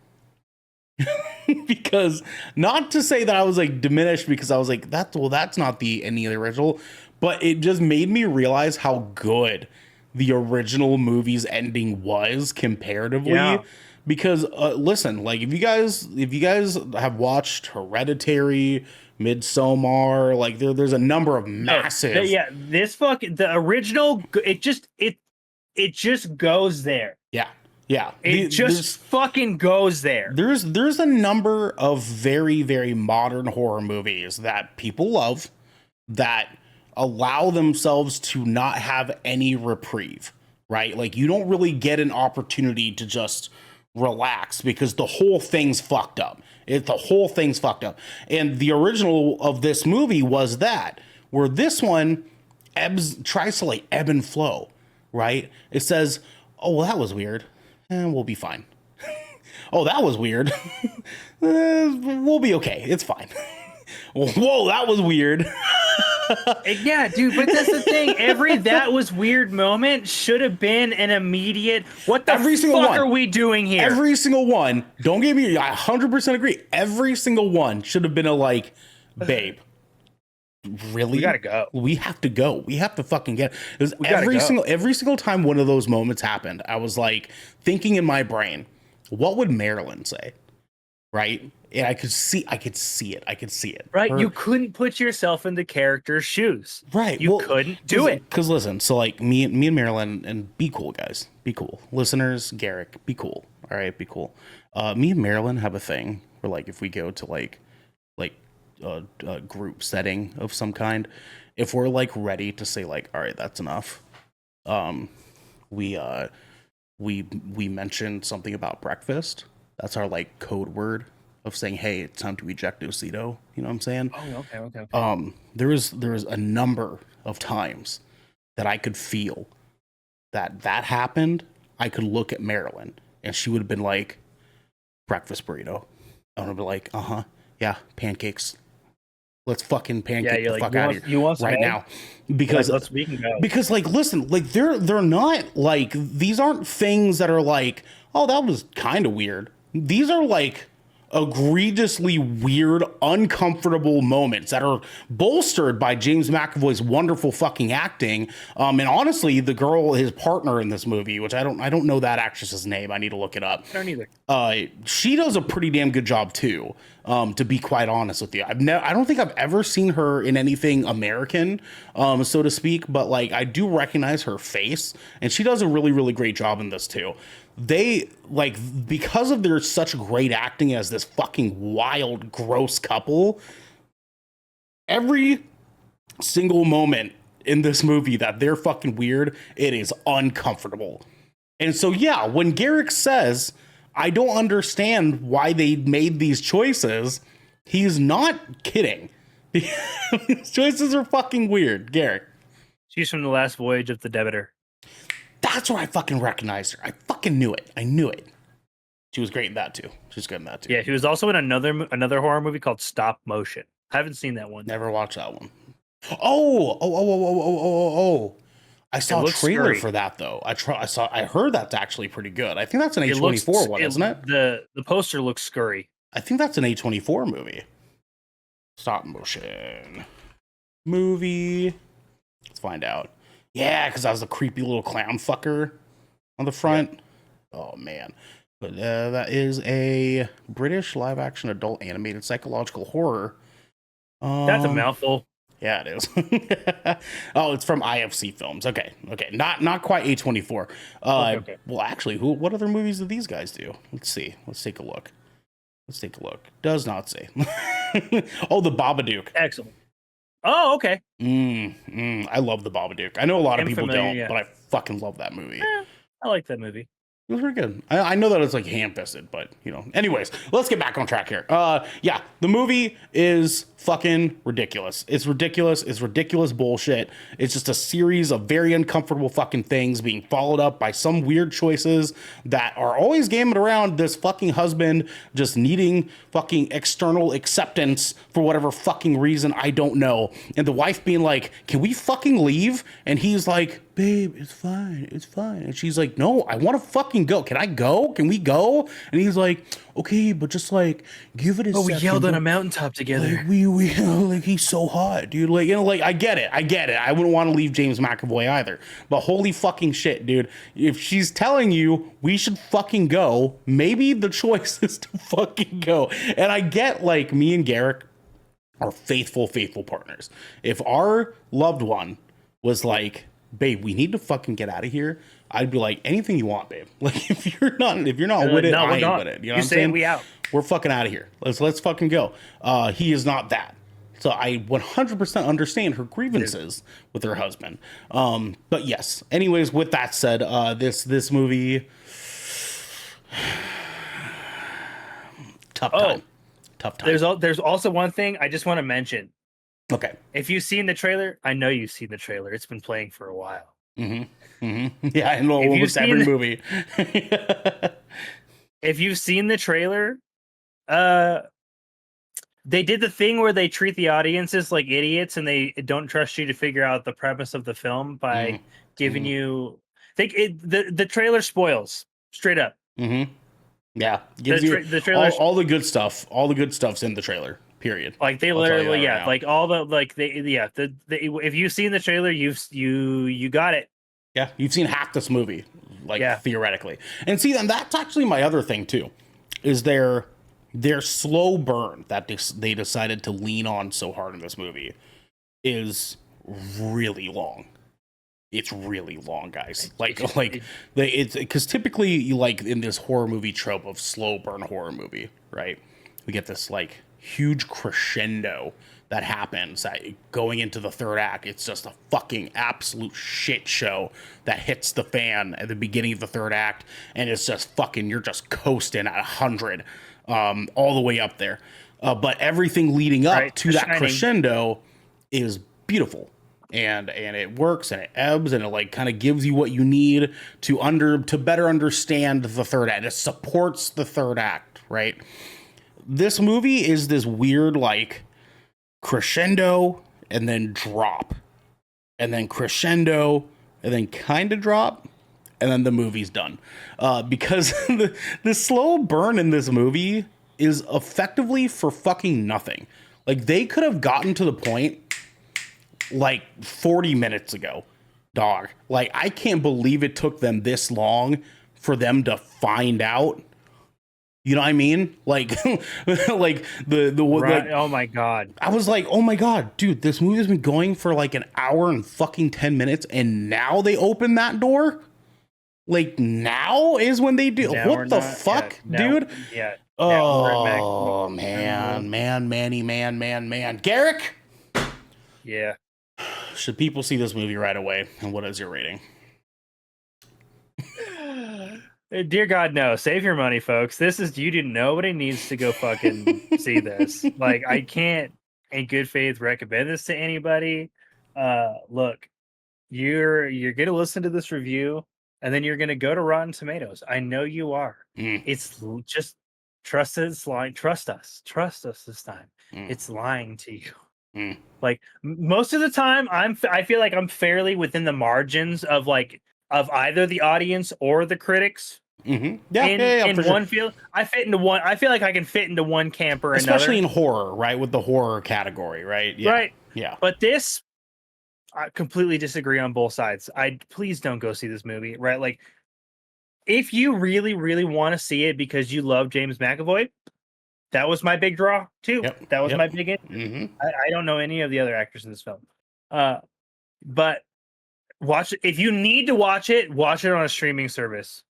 [SPEAKER 1] Because not to say that I was like diminished, because I was like, that's not the any of the original, but it just made me realize how good the original movie's ending was comparatively.
[SPEAKER 2] Yeah.
[SPEAKER 1] Because listen, like if you guys have watched Hereditary, Midsommar, like there's a number of massive
[SPEAKER 2] The original, it just goes there.
[SPEAKER 1] Yeah.
[SPEAKER 2] It just fucking goes there.
[SPEAKER 1] There's a number of very, very modern horror movies that people love, that allow themselves to not have any reprieve, right? Like you don't really get an opportunity to just relax, because the whole thing's fucked up. The whole thing's fucked up. And the original of this movie was that, where this one tries to like ebb and flow, right? It says, oh, well, that was weird. We'll be fine. Oh, that was weird. We'll be okay. It's fine. Whoa, that was weird.
[SPEAKER 2] Yeah, dude, but that's the thing. Every that was weird moment should have been an immediate, what the fuck are we doing here?
[SPEAKER 1] Every single one. Don't get me, I 100% agree. Every single one should have been a like, babe, really?
[SPEAKER 2] We gotta go.
[SPEAKER 1] We have to go. We have to fucking get it. Every single time one of those moments happened, I was like thinking in my brain, what would Marilyn say? Right? And I could see it.
[SPEAKER 2] Right? You couldn't put yourself in the character's shoes.
[SPEAKER 1] Right.
[SPEAKER 2] You couldn't do it.
[SPEAKER 1] Because listen, so like me and Marilyn, and be cool, guys. Be cool. Listeners, Garrick, be cool. All right, be cool. Me and Marilyn have a thing where like if we go to like a group setting of some kind, if we're like ready to say like, all right, that's enough, we mention something about breakfast. That's our like code word of saying, "Hey, it's time to eject Osito." You know what I'm saying?
[SPEAKER 2] Oh, okay.
[SPEAKER 1] There was a number of times that I could feel that happened. I could look at Marilyn and she would have been like, breakfast burrito. I would have been like, yeah, pancakes. Let's fucking
[SPEAKER 2] Yeah,
[SPEAKER 1] pancake
[SPEAKER 2] you're
[SPEAKER 1] the
[SPEAKER 2] like,
[SPEAKER 1] fuck out of here
[SPEAKER 2] you want some
[SPEAKER 1] right
[SPEAKER 2] egg?
[SPEAKER 1] now.
[SPEAKER 2] You're like,
[SPEAKER 1] Because
[SPEAKER 2] we can go.
[SPEAKER 1] like listen, like they're not like, these aren't things that are like, oh, that was kind of weird. These are like egregiously weird, uncomfortable moments that are bolstered by James McAvoy's wonderful fucking acting. And honestly, the girl, his partner in this movie, which I don't know that actress's name. I need to look it up.
[SPEAKER 2] I don't either.
[SPEAKER 1] She does a pretty damn good job too. To be quite honest with you, I don't think I've ever seen her in anything American, so to speak. But like, I do recognize her face, and she does a really, really great job in this too. They like, because of their such great acting as this fucking wild, gross couple. Every single moment in this movie that they're fucking weird, it is uncomfortable. And so, yeah, when Garrick says, I don't understand why they made these choices, he's not kidding. These choices are fucking weird, Garrick.
[SPEAKER 2] She's from The Last Voyage of the Demeter.
[SPEAKER 1] That's where I fucking recognized her. I fucking knew it. I knew it. She was great in that too. She's good in that too.
[SPEAKER 2] Yeah, she was also in another horror movie called Stop Motion. I haven't seen that one.
[SPEAKER 1] Never watched that one. Oh. I saw a trailer
[SPEAKER 2] scary
[SPEAKER 1] for that though. I heard that's actually pretty good. I think that's an A24 one, isn't it?
[SPEAKER 2] The poster looks scurry.
[SPEAKER 1] I think that's an A24 movie. Stop motion movie. Let's find out. Yeah, because I was a creepy little clown fucker on the front. Yeah. Oh man. But that is a British live action adult animated psychological horror.
[SPEAKER 2] That's a mouthful.
[SPEAKER 1] Yeah, it is. Oh, it's from IFC Films. Okay. Not quite A24.
[SPEAKER 2] Okay.
[SPEAKER 1] Well, actually, what other movies do these guys do? Let's see. Let's take a look. Does not say. Oh, The Babadook.
[SPEAKER 2] Excellent. Oh, okay.
[SPEAKER 1] I love The Babadook. I know a lot of people don't, but I fucking love that movie.
[SPEAKER 2] I like that movie.
[SPEAKER 1] It was pretty good. I know that it's like ham-fisted, but you know. Anyways, let's get back on track here. Yeah, the movie is fucking ridiculous. It's ridiculous. It's ridiculous bullshit. It's just a series of very uncomfortable fucking things being followed up by some weird choices that are always gaming around this fucking husband just needing fucking external acceptance for whatever fucking reason, I don't know. And the wife being like, "Can we fucking leave?" And he's like, "Babe, it's fine. And she's like, "No, I want to fucking go. Can I go? Can we go?" And he's like, "Okay, but just like give it a second."
[SPEAKER 2] We yelled on a mountaintop together.
[SPEAKER 1] Like, we like, he's so hot, dude. Like, you know, like I get it. I wouldn't want to leave James McAvoy either. But holy fucking shit, dude. If she's telling you we should fucking go, maybe the choice is to fucking go. And I get, like, me and Garrick are faithful partners. If our loved one was like, "Babe, we need to fucking get out of here," I'd be like, "Anything you want, babe." Like, if you're not with it, I ain't with it. You know what I'm saying?
[SPEAKER 2] We out.
[SPEAKER 1] We're fucking out of here. Let's fucking go. He is not that. So I 100% understand her grievances with her husband. But yes. Anyways, with that said, this movie, tough time.
[SPEAKER 2] There's also one thing I just want to mention.
[SPEAKER 1] Okay.
[SPEAKER 2] If you've seen the trailer, I know you've seen the trailer. It's been playing for a while.
[SPEAKER 1] Yeah, I know almost every movie.
[SPEAKER 2] If you've seen the trailer, they did the thing where they treat the audiences like idiots and they don't trust you to figure out the premise of the film by giving you. The trailer spoils straight up.
[SPEAKER 1] Yeah, gives
[SPEAKER 2] the trailer,
[SPEAKER 1] all the good stuff. All the good stuff's in the trailer. Period.
[SPEAKER 2] Like they literally, yeah, like all the like they, yeah. If you've seen the trailer, you got it.
[SPEAKER 1] Yeah, you've seen half this movie, like, theoretically. And see, and that's actually my other thing too, is their slow burn that they decided to lean on so hard in this movie is really long. It's really long, guys. It's because typically, you like in this horror movie trope of slow burn horror movie, right? we get this like huge crescendo that happens that going into the third act. It's just a fucking absolute shit show that hits the fan at the beginning of the third act, and it's just fucking, you're just coasting at 100 all the way up there. But everything leading up to that crescendo is beautiful, and it works, and it ebbs, and it like kind of gives you what you need to better understand the third act. It supports the third act, right? This movie is this weird like crescendo and then drop, and then crescendo and then kind of drop, and then the movie's done. Because the slow burn in this movie is effectively for fucking nothing. Like, they could have gotten to the point like 40 minutes ago, dog. Like, I can't believe it took them this long for them to find out. You know what I mean? Like, like the
[SPEAKER 2] right.
[SPEAKER 1] like,
[SPEAKER 2] oh my God.
[SPEAKER 1] I was like, oh my God, dude, this movie has been going for like an hour and fucking 10 minutes, and now they open that door? Like, now is when they do. What the fuck, dude?
[SPEAKER 2] Yeah.
[SPEAKER 1] Oh, man. Garrick?
[SPEAKER 2] Yeah.
[SPEAKER 1] Should people see this movie right away? And what is your rating?
[SPEAKER 2] Dear God, no. Save your money, folks. Nobody needs to go fucking see this. Like, I can't, in good faith, recommend this to anybody. Look, you're gonna listen to this review, and then you're gonna go to Rotten Tomatoes. I know you are. It's just trust that it's lying. Trust us this time. It's lying to you. Like, most of the time, I feel like I'm fairly within the margins of either the audience or the critics.
[SPEAKER 1] Yeah,
[SPEAKER 2] in one field, I fit into one. I feel like I can fit into one camp or another,
[SPEAKER 1] especially in horror, right? With the horror category, right? Yeah.
[SPEAKER 2] Right.
[SPEAKER 1] Yeah.
[SPEAKER 2] But this, I completely disagree on both sides. Please don't go see this movie, right? Like, if you really, really want to see it because you love James McAvoy, that was my big draw too.
[SPEAKER 1] Yep.
[SPEAKER 2] That was my big. I don't know any of the other actors in this film, but watch it. If you need to watch it on a streaming service.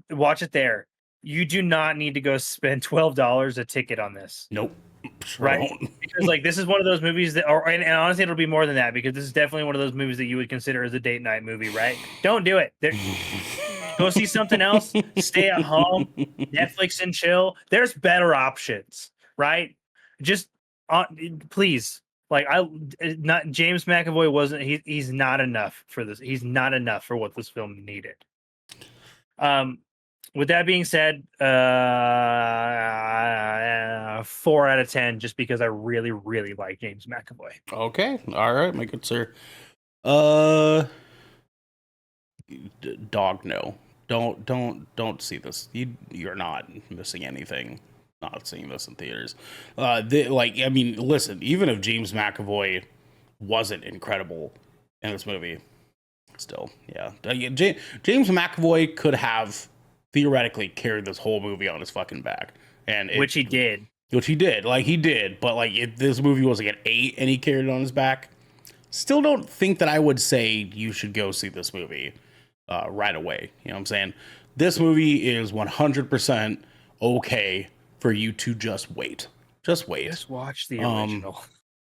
[SPEAKER 2] Watch it there. You do not need to go spend $12 a ticket on this.
[SPEAKER 1] Nope.
[SPEAKER 2] Sure right? Because like, this is one of those movies that, and honestly, it'll be more than that, because this is definitely one of those movies that you would consider as a date night movie, right? Don't do it. Go see something else. Stay at home, Netflix and chill. There's better options, right? Just please. Like, not James McAvoy wasn't. He's not enough for this. He's not enough for what this film needed. With that being said, 4 out of 10, just because I really, really like James McAvoy.
[SPEAKER 1] Okay, all right, my good sir. Dog, no, don't see this. You're not missing anything. Not seeing this in theaters. I mean, listen, even if James McAvoy wasn't incredible in this movie, still, yeah, James McAvoy could have theoretically carried this whole movie on his fucking back, and
[SPEAKER 2] which he did.
[SPEAKER 1] Like, he did, but like, if this movie was like an 8 and he carried it on his back, still don't think that I would say you should go see this movie right away. You know what I'm saying? This movie is 100% okay for you to just wait. Just wait.
[SPEAKER 2] Just watch the original.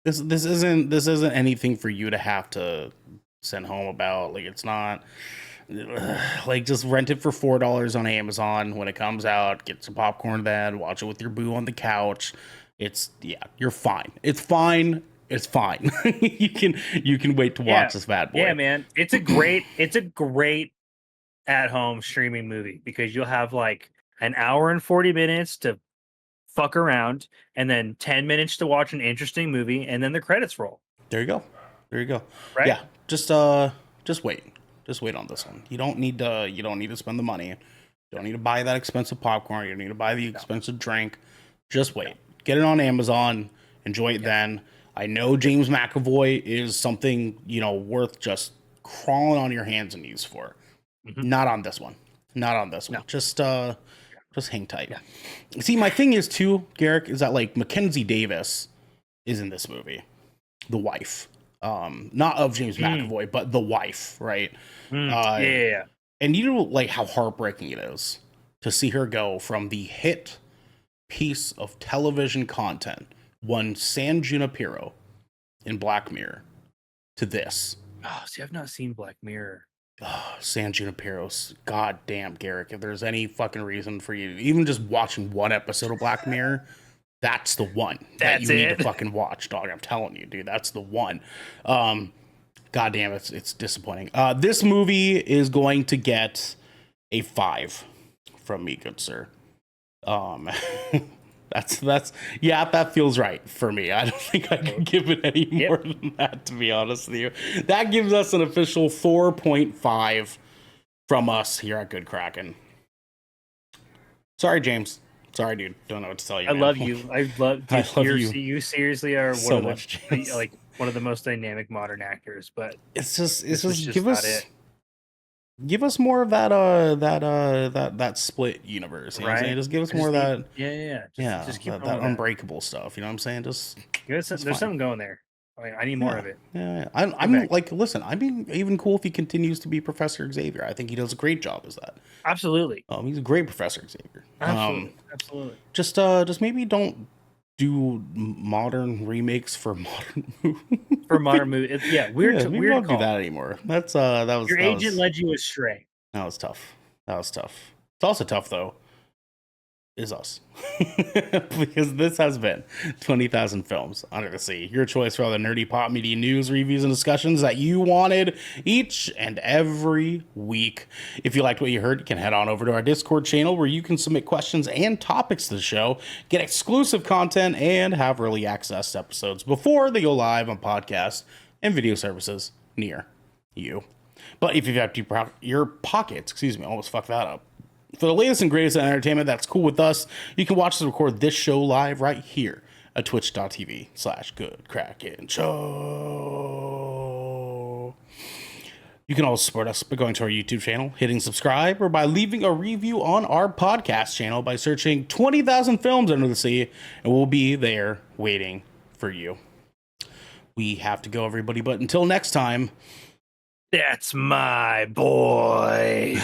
[SPEAKER 1] This isn't anything for you to have to send home about. Like, it's not. Like, just rent it for $4 on Amazon when it comes out. Get some popcorn then. Watch it with your boo on the couch. You're fine. It's fine. It's fine. you can wait to watch this bad boy.
[SPEAKER 2] Yeah, man. It's a great at-home streaming movie, because you'll have like an hour and 40 minutes to fuck around, and then 10 minutes to watch an interesting movie, and then the credits roll.
[SPEAKER 1] There you go. Right? Yeah. Just wait. Just wait on this one. You don't need to spend the money. You don't need to buy that expensive popcorn. You don't need to buy the expensive drink. Just wait. Get it on Amazon. Enjoy it then. I know James McAvoy is something, worth just crawling on your hands and knees for. Not on this one. No. Just hang tight. Yeah. See, my thing is too, Garrick, is that like Mackenzie Davis is in this movie. The wife. Not of James McAvoy, but the wife, right?
[SPEAKER 2] Yeah.
[SPEAKER 1] And you know, like, how heartbreaking it is to see her go from the hit piece of television content, one San Junipero in Black Mirror, to this.
[SPEAKER 2] Oh, see, I've not seen Black Mirror.
[SPEAKER 1] Oh, San Junipero's. God damn, Garrick. If there's any fucking reason for you, even just watching one episode of Black Mirror, that's the one that you need to fucking watch, dog. I'm telling you, dude, that's the one. God damn, it's disappointing. This movie is going to get a 5 from me, good sir. That's yeah, that feels right for me. I don't think I can give it any more than that, to be honest with you. That gives us an official 4.5 from us here at Good Kraken. Sorry, James. Sorry, dude. Don't know what to tell you.
[SPEAKER 2] I love you. I love you. You seriously are
[SPEAKER 1] so
[SPEAKER 2] one
[SPEAKER 1] much,
[SPEAKER 2] of the, like one of the most dynamic modern actors. But
[SPEAKER 1] it's just give us more of that that split universe. You know what I'm saying? Just give us more of that. Just keep that unbreakable stuff. You know what I'm saying? Just
[SPEAKER 2] there's something going there. I need more of it.
[SPEAKER 1] Yeah. I'm like, listen, I mean, even cool if he continues to be Professor Xavier. I think he does a great job as that.
[SPEAKER 2] Absolutely.
[SPEAKER 1] He's a great Professor Xavier.
[SPEAKER 2] Absolutely.
[SPEAKER 1] Just maybe don't do modern remakes for modern
[SPEAKER 2] movies. Weird.
[SPEAKER 1] Maybe
[SPEAKER 2] weird
[SPEAKER 1] don't
[SPEAKER 2] call.
[SPEAKER 1] do that anymore. That was
[SPEAKER 2] your agent led you astray.
[SPEAKER 1] That was tough. It's also tough though. Is us. Because this has been 20,000 Films Under the Sea. Your choice for all the nerdy pop media news, reviews, and discussions that you wanted each and every week. If you liked what you heard, you can head on over to our Discord channel where you can submit questions and topics to the show, get exclusive content, and have early access to episodes before they go live on podcasts and video services near you. But if you've got your pockets, I almost fucked that up. For the latest and greatest in entertainment that's cool with us, you can watch us record this show live right here at twitch.tv/Good Kraken Show. You can also support us by going to our YouTube channel, hitting subscribe, or by leaving a review on our podcast channel by searching 20,000 Films Under the Sea, and we'll be there waiting for you. We have to go, everybody, but until next time,
[SPEAKER 2] that's my boy.